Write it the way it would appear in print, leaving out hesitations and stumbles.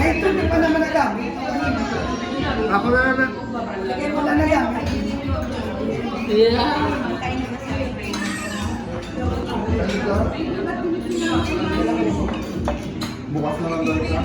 Ito, hindi pa naman nagamit. Ako na naman. Hindi mo na nagamit. Bukas na lang daw ito.